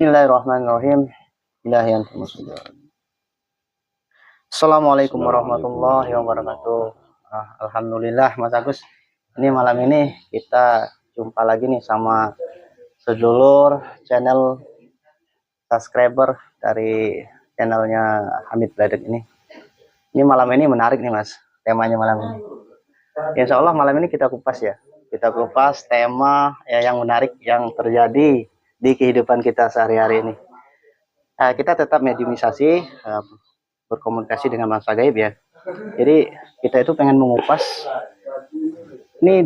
Bismillahirrahmanirrahim. Assalamualaikum warahmatullahi wabarakatuh. Alhamdulillah Mas Agus. Ini malam ini kita jumpa lagi nih sama sedulur channel subscriber dari channelnya Hamid Bladek ini. Ini malam ini menarik nih Mas. Temanya malam ini. Insya Allah malam ini kita kupas ya. Kita kupas tema ya, yang menarik yang terjadi di kehidupan kita sehari-hari ini. Kita tetap mediumisasi, berkomunikasi dengan masa gaib ya. Jadi kita itu pengen mengupas ini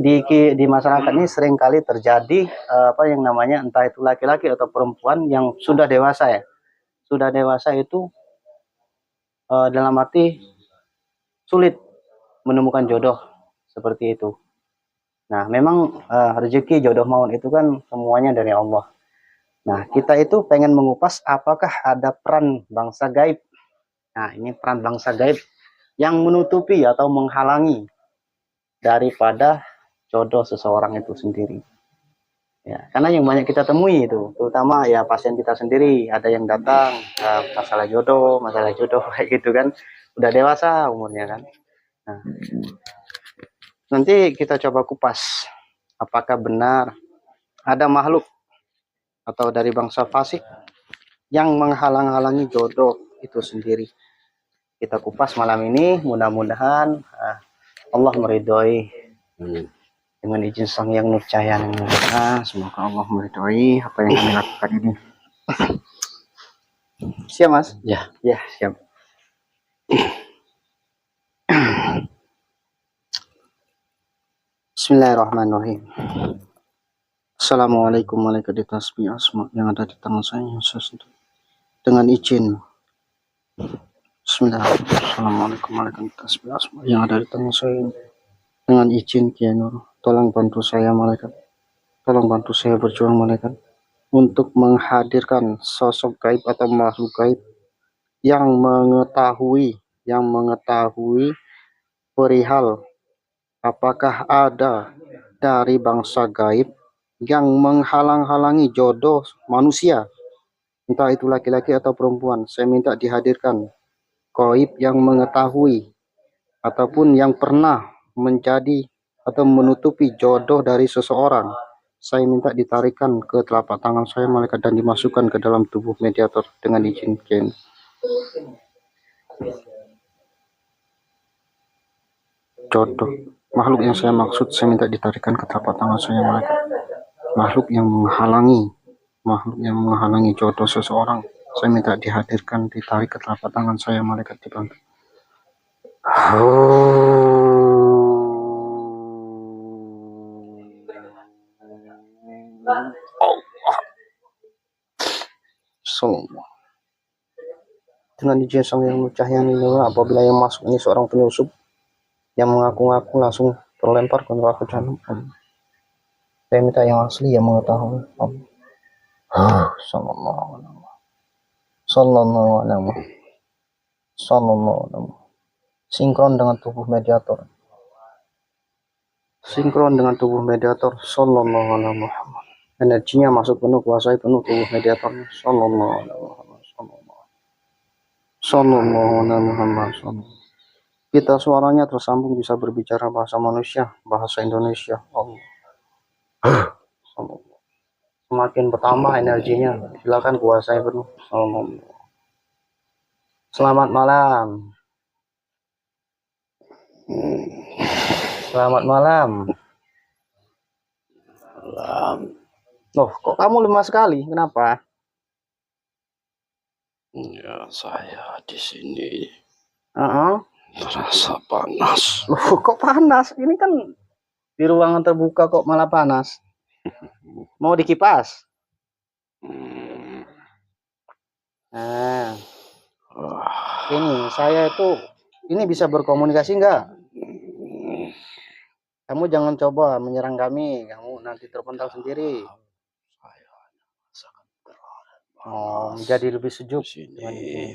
di masyarakat ini sering kali terjadi apa yang namanya entah itu laki-laki atau perempuan yang sudah dewasa ya. Sudah dewasa itu dalam arti sulit menemukan jodoh seperti itu. Nah, memang rezeki jodoh maut itu kan semuanya dari Allah. Nah, kita itu pengen mengupas apakah ada peran bangsa gaib. Nah, ini peran bangsa gaib yang menutupi atau menghalangi daripada jodoh seseorang itu sendiri. Ya, karena yang banyak kita temui itu, terutama ya pasien kita sendiri, ada yang datang masalah jodoh kayak gitu kan, udah dewasa umurnya kan. Nah, nanti kita coba kupas apakah benar ada makhluk atau dari bangsa fasik yang menghalang-halangi jodoh itu sendiri. Kita kupas malam ini, mudah-mudahan Allah meridhoi dengan izin Sang Yang Nur Cahaya yang mulia. Semoga Allah meridhoi apa yang kami lakukan ini. Siap Mas? Ya, ya siap. Bismillahirrahmanirrahim. Assalamualaikum warahmatullahi wabarakatuh. Yang ada di tangan saya dengan izin. Bismillahirrahmanirrahim. Assalamualaikum warahmatullahi wabarakatuh. Yang ada di tangan saya dengan izin Kiai Nur. Tolong bantu saya malaikat. Tolong bantu saya berjuang malaikat untuk menghadirkan sosok gaib atau makhluk gaib yang mengetahui perihal apakah ada dari bangsa gaib yang menghalang-halangi jodoh manusia, entah itu laki-laki atau perempuan. Saya minta dihadirkan gaib yang mengetahui ataupun yang pernah menjadi atau menutupi jodoh dari seseorang. Saya minta ditarikan ke telapak tangan saya malaikat dan dimasukkan ke dalam tubuh mediator dengan izin Ken. Jodoh makhluk yang saya maksud, saya minta ditarikan ke telapak tangan saya malaikat. Makhluk yang menghalangi jodoh seseorang, saya minta dihadirkan, ditarik ke telapak tangan saya malaikat dibantu. Allah. Sallallahu. Dengan izin Sang Yang Nur Cahaya apabila yang masuk ini seorang penyusup yang mengaku-ngaku langsung terlempar ke neraka jahanam. Saya minta yang asli yang mengetahui. Sallallahu alaihi. Sinkron dengan tubuh mediator. Sallallahu alaihi Muhammad. Energinya masuk penuh, kuasai penuh tubuh mediatornya. Sallallahu alaihi Muhammad. Sallallahu alaihi Muhammad. kita suaranya tersambung, bisa berbicara bahasa manusia, bahasa Indonesia. Allah. Semakin bertambah energinya. Silakan kuasai penuh. Allah. Selamat malam. Selamat malam. Malam. Loh, kok kamu lemah sekali? Kenapa? Ya, saya di sini Uh-uh. terasa panas. Loh, kok panas? Ini kan di ruangan terbuka kok malah panas. Mau dikipas? Hmm. Nah, Wah. ini saya itu ini bisa berkomunikasi nggak? Kamu jangan coba menyerang kami, kamu nanti terpental sendiri. Saya sangat berat Oh, panas menjadi lebih sejuk di sini. dengan ini.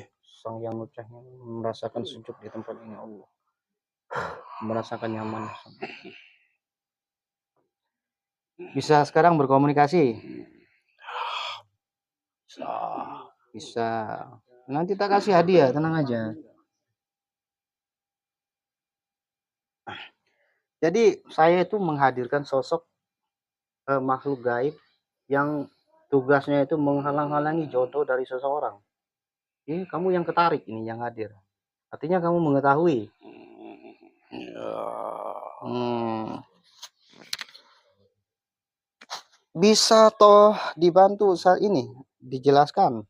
Sang yang Nucahnya merasakan sejuk di tempat ini, Allah. Merasakan nyaman. Bisa sekarang berkomunikasi? Bisa. Bisa. Nanti tak kasih hadiah, tenang aja. Jadi saya itu menghadirkan sosok makhluk gaib yang tugasnya itu menghalang-halangi jodoh dari seseorang. Ini kamu yang ketarik ini yang hadir. Artinya kamu mengetahui. Ya. Bisa toh dibantu saat ini dijelaskan.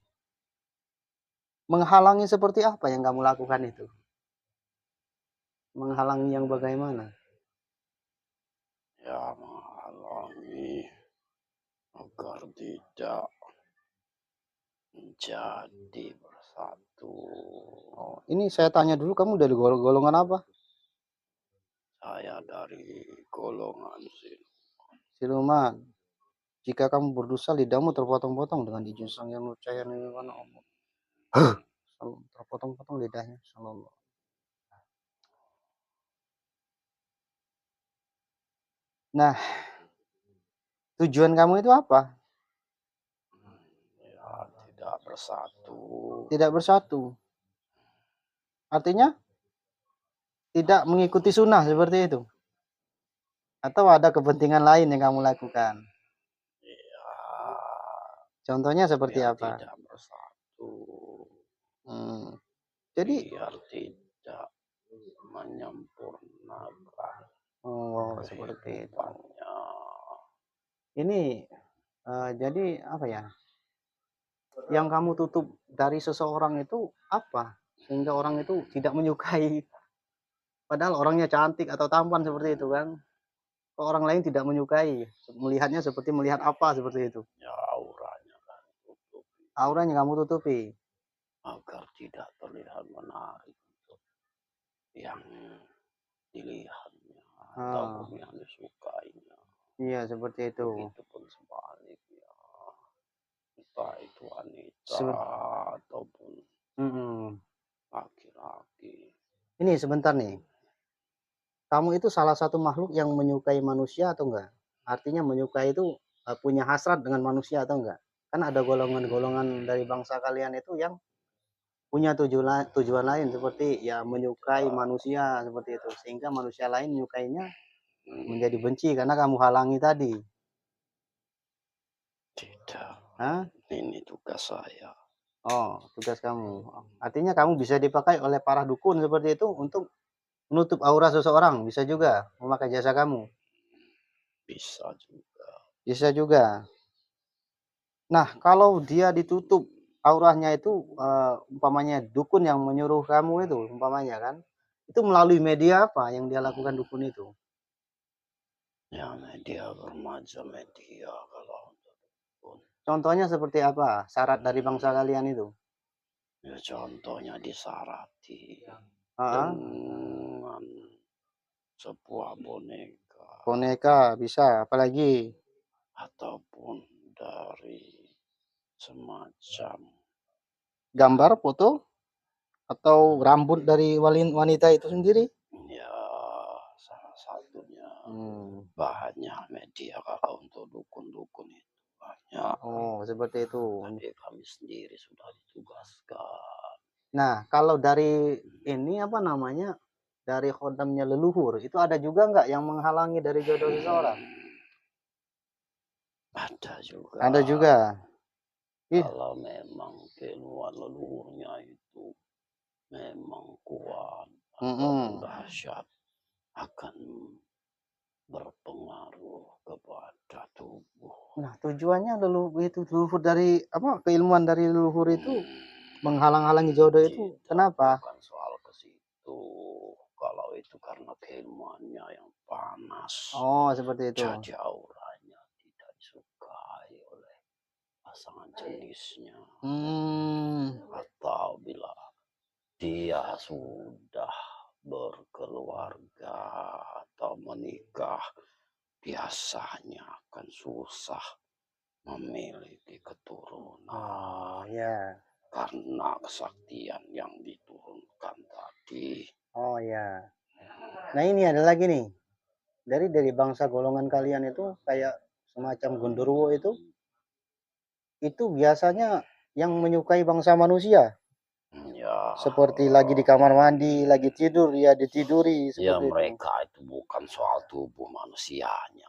Menghalangi seperti apa yang kamu lakukan itu? Menghalangi yang bagaimana? Ya, menghalangi agar tidak menjadi bersatu. Oh, ini saya tanya dulu, kamu dari golongan apa? Saya dari golongan Siluman. Jika kamu berdosa, lidahmu terpotong-potong dengan izin Sang Yang Nucaya Nirwana Allah. Terpotong-potong lidahnya. Sallallahu. Nah, tujuan kamu itu apa? ya, tidak bersatu. Tidak bersatu. Artinya tidak mengikuti sunnah seperti itu. Atau ada kepentingan lain yang kamu lakukan? Ya, Contohnya seperti biar apa? tidak bersatu. Jadi, Biar tidak menyempurnakan oh seperti itu. kehidupannya. Ini jadi apa ya? Yang kamu tutup dari seseorang itu apa? Sehingga orang itu tidak menyukai. Padahal orangnya cantik atau tampan seperti itu kan. Kok orang lain tidak menyukai. Melihatnya seperti melihat apa seperti itu. Ya, auranya kan tutup Auranya kamu tutupi. agar tidak terlihat menarik untuk yang dilihatnya ataupun yang disukainya. Iya seperti itu. Begitupun sebaliknya, entah itu wanita Se ataupun laki-laki. Ini sebentar nih. Kamu itu salah satu makhluk yang menyukai manusia atau enggak? Artinya menyukai itu punya hasrat dengan manusia atau enggak? Kan ada golongan-golongan dari bangsa kalian itu yang punya tujuan lain seperti ya menyukai manusia seperti itu. Sehingga manusia lain menyukainya menjadi benci karena kamu halangi tadi. Tidak, Hah? ini tugas saya. Oh, tugas kamu. Artinya kamu bisa dipakai oleh para dukun seperti itu untuk menutup aura seseorang. Bisa juga memakai jasa kamu. Bisa juga. Bisa juga. Nah, kalau dia ditutup auranya itu umpamanya dukun yang menyuruh kamu itu umpamanya kan, itu melalui media apa yang dia lakukan dukun itu? Ya, media bermacam media kalau untuk dukun. Contohnya seperti apa? Syarat dari bangsa kalian itu? Ya, contohnya disarati Ah, dengan sebuah boneka boneka bisa, apalagi ataupun dari semacam gambar, foto, atau rambut dari wanita itu sendiri? ya salah satunya Hmm. bahannya media kalau untuk dukun-dukun itu banyak. Oh, seperti itu. Tapi kami sendiri sudah ditugaskan. Nah, kalau dari ini apa namanya? dari khodamnya leluhur, itu ada juga nggak yang menghalangi dari jodoh seseorang? Ada juga. Ada juga. Ih, Kalau memang keilmuan leluhurnya itu memang kuat ataupun mm-mm. dahsyat, akan berpengaruh kepada tubuh. Nah, tujuannya leluhur itu, leluhur dari apa? Keilmuan dari leluhur itu menghalang-halangi jodoh itu Tidak, kenapa? bukan soal ke situ. Kalau itu karena keilmuannya yang panas, Oh, seperti itu. jadi auranya tidak disukai oleh pasangan jenisnya. Hmm, Atau bila dia sudah berkeluarga atau menikah, biasanya akan susah memiliki keturunan oh ya, karena kesaktian yang diturunkan tadi. oh ya. Nah ini ada lagi nih, dari bangsa golongan kalian itu kayak semacam genderuwo itu biasanya yang menyukai bangsa manusia. Ya, Seperti lagi di kamar mandi, lagi tidur, ya ditiduri, ya seperti itu. mereka itu bukan soal tubuh manusianya,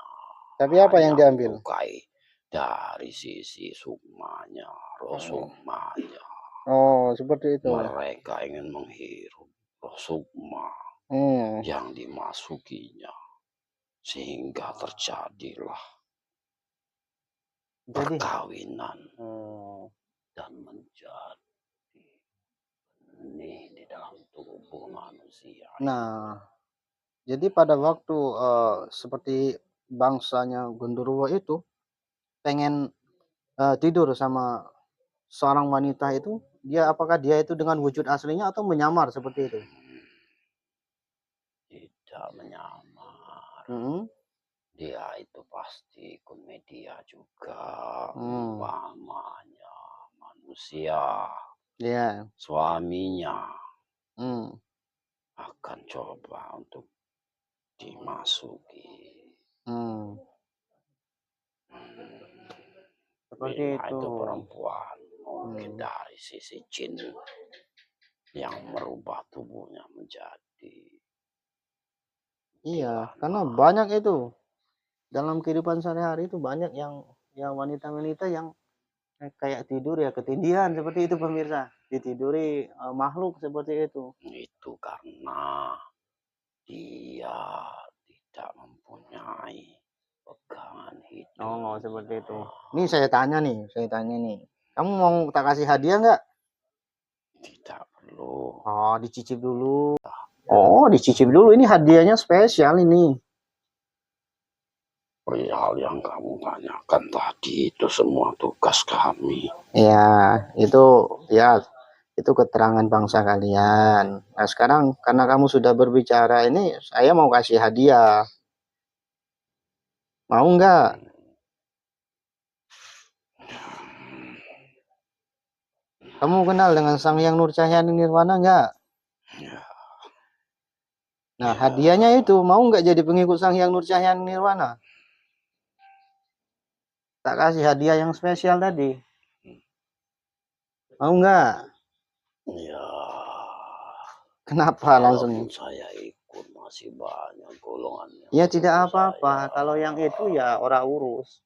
Tapi apa yang hanya diambil? menyukai dari sisi sukmanya, roh Oh, sukmanya. oh seperti itu. Mereka ingin menghirup roh sukma Hmm, yang dimasukinya, sehingga terjadilah jadi, perkawinan oh, dan menjadi benih di dalam tubuh manusia. nah, jadi pada waktu seperti bangsanya genderuwo itu pengen tidur sama seorang wanita itu, apakah dia itu dengan wujud aslinya atau menyamar seperti itu? Tidak menyamar. Hmm, Dia itu pasti ikut media juga, hmm, umpamanya manusia, ya, suaminya hmm, akan coba untuk dimasuki. hmm, seperti Bila itu. itu perempuan, mungkin Hmm, dari sisi jin yang merubah tubuhnya menjadi iya, karena kuntilanak. banyak itu dalam kehidupan sehari-hari itu banyak yang ya wanita-wanita yang kayak tidur ya ketindihan seperti itu pemirsa, ditiduri makhluk seperti itu. Itu karena dia tidak mempunyai pegangan Oh, seperti hidupnya. itu. Nih saya tanya nih. Kamu mau tak kasih hadiah nggak? Tidak perlu. Oh, dicicip dulu. Oh, dicicip dulu. Ini hadiahnya spesial ini. Perihal yang kamu tanyakan tadi itu semua tugas kami. Ya, ya itu keterangan bangsa kalian. Nah, sekarang karena kamu sudah berbicara ini, saya mau kasih hadiah. Mau nggak? Kamu kenal dengan Sang Hyang Nur Cahyani Nirwana nggak? Ya, Nah, ya, hadiahnya itu mau nggak jadi pengikut Sang Hyang Nur Cahyani Nirwana? Tak kasih hadiah yang spesial tadi. Mau nggak? ya. Kenapa langsung? Walaupun saya ikut masih banyak golongan yang Ya tidak menuduh apa-apa. saya. Kalau yang itu ya orang urus.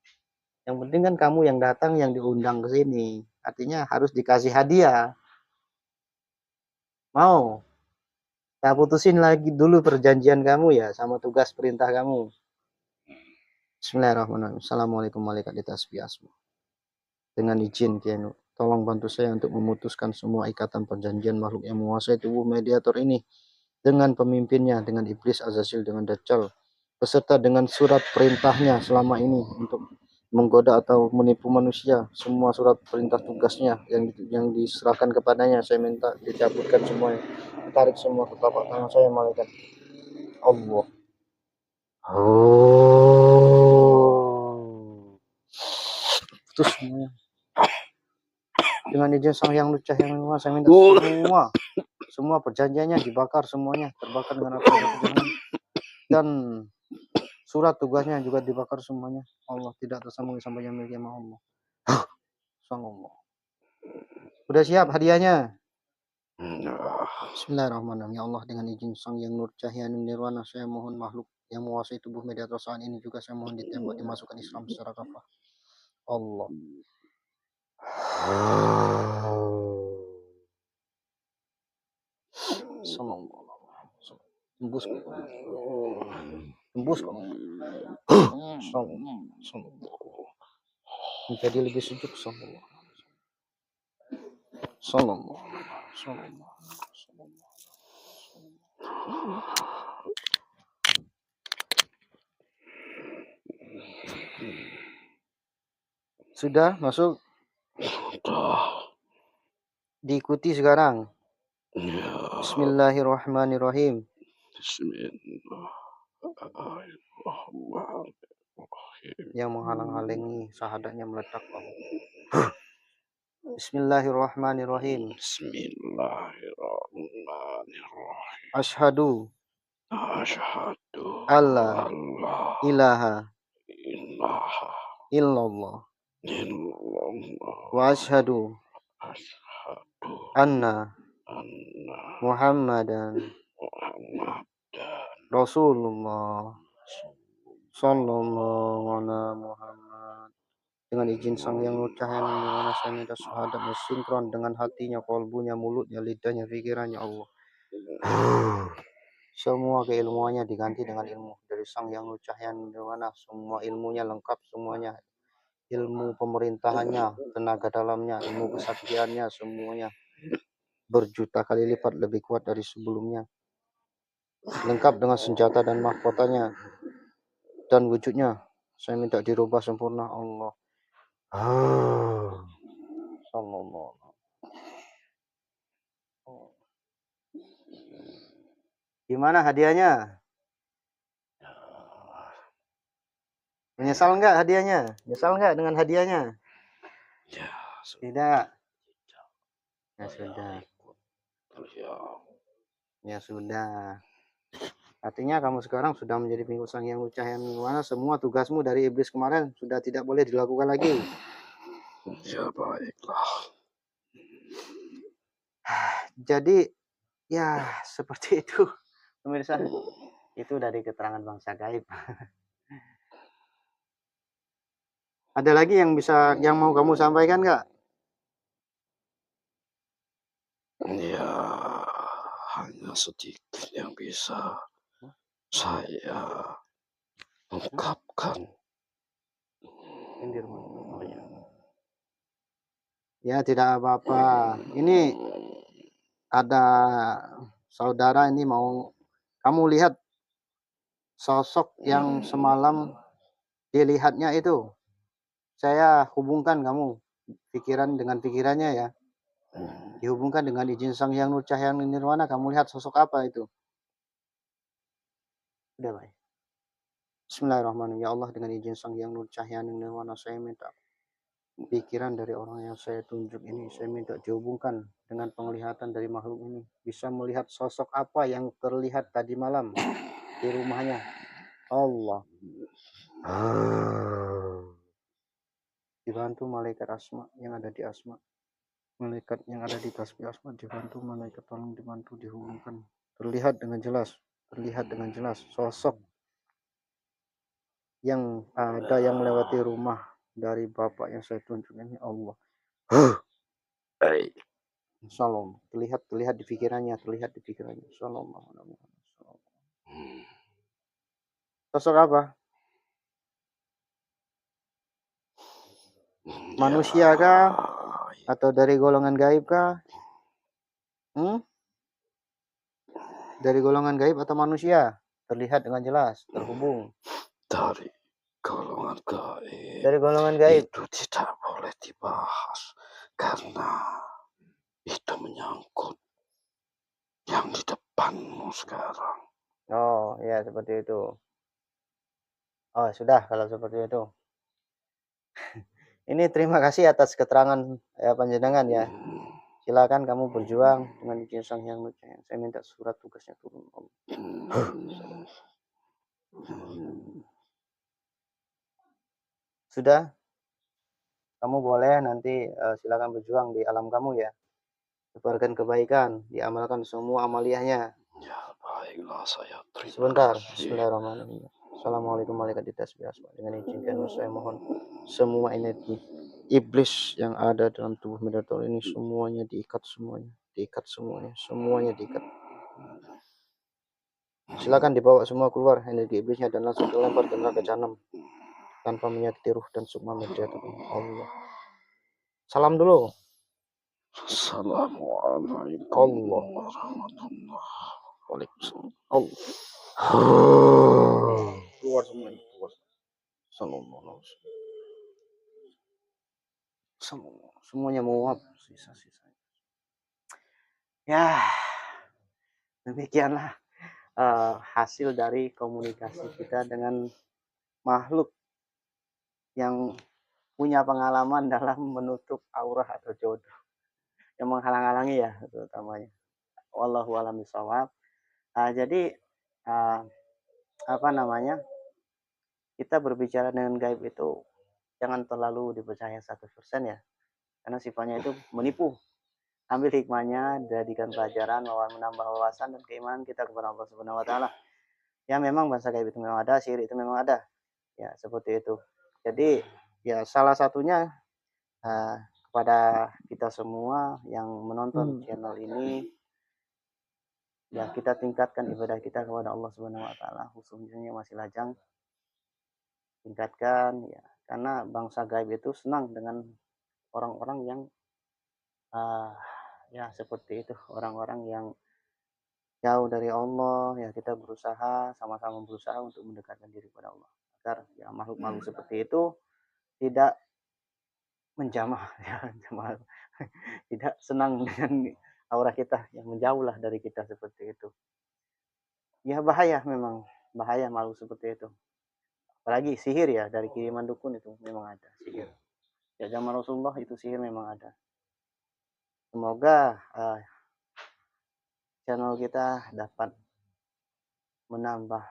Yang penting kan kamu yang datang yang diundang ke sini. Artinya harus dikasih hadiah. Mau? Tak putusin lagi dulu perjanjian kamu ya sama tugas perintah kamu. Bismillahirrahmanirrahim. Assalamualaikum warahmatullahi wabarakatuh. Dengan izin Kianu, tolong bantu saya untuk memutuskan semua ikatan perjanjian makhluk yang menguasai tubuh mediator ini dengan pemimpinnya, dengan iblis Azazil, dengan Dajjal, beserta dengan surat perintahnya selama ini untuk menggoda atau menipu manusia. Semua surat perintah tugasnya yang diserahkan kepadanya, saya minta dicabutkan semuanya, tarik semua ke telapak tangan saya, malaikat Allah. Oh, terus semuanya dengan izin Sang Yang Lucah yang Maha, saya minta semua perjanjiannya dibakar, semuanya terbakar dengan api kejahatan, dan surat tugasnya juga dibakar semuanya. Allah tidak tersambung sampai yang milik Allah. Sang Allah. Udah siap hadiahnya? Bismillahirrahmanirrahim. Ya Allah, dengan izin Sang Yang Nur Cahaya Nirwana, saya mohon makhluk yang menguasai tubuh mediator saat ini juga saya mohon ditembak dimasukkan Islam secara kafah. Allah. Sallallahu alaihi wasallam. Tembus kok. Tembus kok. Sallallahu. Menjadi lebih sejuk sallallahu. Sallallahu. Sallallahu. Sudah masuk, Sudah. diikuti sekarang. Ya. Bismillahirrahmanirrahim. Bismillahirrahmanirrahim. Yang menghalang-halangi syahadatnya meledak. Bismillahirrahmanirrahim. Bismillahirrahmanirrahim. Asyhadu Asyhadu alla alla ilaha ilaha illallah illallah wa asyhadu asyhadu anna anna Muhammadan Muhammadan Rasulullah sallallahu alaihi Muhammad. Dengan izin Sang Yang Nur Cahaya Nirwana, saya minta syahadatnya sinkron dengan hatinya, kolbunya, mulutnya, lidahnya, pikirannya Allah. Semua keilmuannya diganti dengan ilmu dari Sang Yang Nur Cahaya Nirwana. Semua ilmunya lengkap semuanya. Ilmu pemerintahannya, tenaga dalamnya, ilmu kesaktiannya, semuanya berjuta kali lipat lebih kuat dari sebelumnya. Lengkap dengan senjata dan mahkotanya dan wujudnya. Saya minta dirubah sempurna Allah. Sallallahu. Gimana hadiahnya? Menyesal nggak hadiahnya? Menyesal nggak dengan hadiahnya? ya Tidak. Ya sudah. ya Ya sudah. Artinya kamu sekarang sudah menjadi pengikut Sang Yang Cahaya Nirwana. Semua tugasmu dari iblis kemarin sudah tidak boleh dilakukan lagi. ya baiklah. Jadi ya seperti itu pemirsa. Itu dari keterangan bangsa gaib. Ada lagi yang mau kamu sampaikan nggak? Ya, hanya sedikit yang bisa saya ungkapkan. Ya tidak apa-apa. Ini ada saudara ini mau kamu lihat sosok yang semalam dilihatnya itu. Saya hubungkan kamu pikiran dengan pikirannya ya. Dihubungkan dengan izin Sang Yang Nur Cahaya Nirwana, kamu lihat sosok apa itu? Udah baik. Bismillahirrahmanirrahim. Ya Allah, dengan izin Sang Yang Nur Cahaya Nirwana, saya minta pikiran dari orang yang saya tunjuk ini, saya minta dihubungkan dengan penglihatan dari makhluk ini. Bisa melihat sosok apa yang terlihat tadi malam di rumahnya. Allah. Dibantu malaikat Asma yang ada di Asma. Malaikat yang ada di tasbih Asma dibantu malaikat, tolong dibantu dihubungkan. Terlihat dengan jelas sosok yang ada yang melewati rumah dari bapak yang saya tunjuk ini. Allah. Baik. Salam. Terlihat di pikirannya. Salam. Sosok apa? Manusia kah? Atau dari golongan gaib kah? Dari golongan gaib atau manusia? Terlihat dengan jelas, terhubung. Dari golongan gaib. Dari golongan gaib. Itu tidak boleh dibahas karena itu menyangkut yang di depanmu sekarang. Oh, ya seperti itu. Oh, sudah kalau seperti itu. Ini terima kasih atas keterangan panjenengan ya. Silakan kamu berjuang dengan izin Sang Yang Nur Cahaya. Saya minta surat tugasnya turun. Sudah, kamu boleh nanti silakan berjuang di alam kamu ya. sebarkan kebaikan, diamalkan semua amaliyahnya. Ya, baiklah, saya terima Sebentar, kasih. bismillahirrahmanirrahim. Assalamualaikum warahmatullahi wabarakatuh. Dengan izin kami saya mohon semua energi iblis yang ada dalam tubuh Medator ini semuanya diikat semuanya diikat. Silakan dibawa semua keluar energi iblisnya dan langsung dilempar ke neraka jahanam tanpa menyakiti ruh dan sukma Medator. Allah. Salam dulu. Assalamualaikum Allah. warahmatullahi Waalaikumsalam. Allah. wabarakatuh. Keluar semuanya, keluar. Sallallahu alaihi wasallam. Semuanya menguap sisa-sisa. Ya, demikianlah hasil dari komunikasi kita dengan makhluk yang punya pengalaman dalam menutup aurah atau jodoh yang menghalang-halangi ya terutamanya. Wallahu a'lam bishawab. Jadi apa namanya, kita berbicara dengan gaib itu jangan terlalu dipercaya 100% ya, karena sifatnya itu menipu. Ambil hikmahnya, jadikan pelajaran bahwa menambah wawasan dan keimanan kita kepada Allah Subhanahu wa taala. Ya memang bahasa gaib itu memang ada, sihir itu memang ada. Ya seperti itu. Jadi ya salah satunya kepada kita semua yang menonton channel ini, ya kita tingkatkan ibadah kita kepada Allah Subhanahu wa taala, khususnya masih lajang, tingkatkan ya, karena bangsa gaib itu senang dengan orang-orang yang ya seperti itu, orang-orang yang jauh dari Allah. Ya kita berusaha, sama-sama berusaha untuk mendekatkan diri kepada Allah agar ya makhluk-makhluk seperti itu tidak menjamah ya, tidak senang dengan aura kita, yang menjauhlah dari kita seperti itu. Ya bahaya, memang bahaya makhluk seperti itu. Apalagi sihir ya, dari kiriman dukun itu memang ada sihir. Ya zaman Rasulullah itu sihir memang ada. Semoga channel kita dapat menambah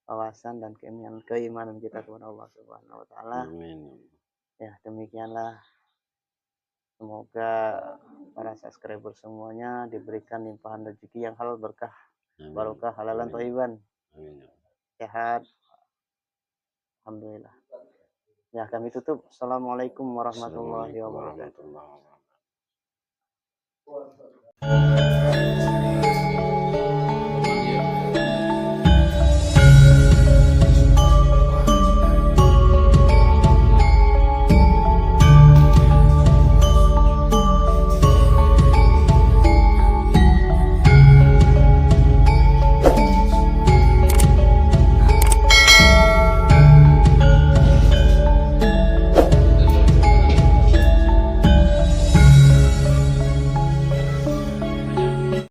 wawasan dan keimanan kita kepada Allah Subhanahu wa taala. Amin. Ya, demikianlah. Semoga para subscriber semuanya diberikan limpahan rezeki yang halal, berkah, barokah, halalan thayyiban. Amin. Sehat. Alhamdulillah. Ya, kami tutup. Assalamualaikum warahmatullahi wabarakatuh. Warahmatullahi wabarakatuh.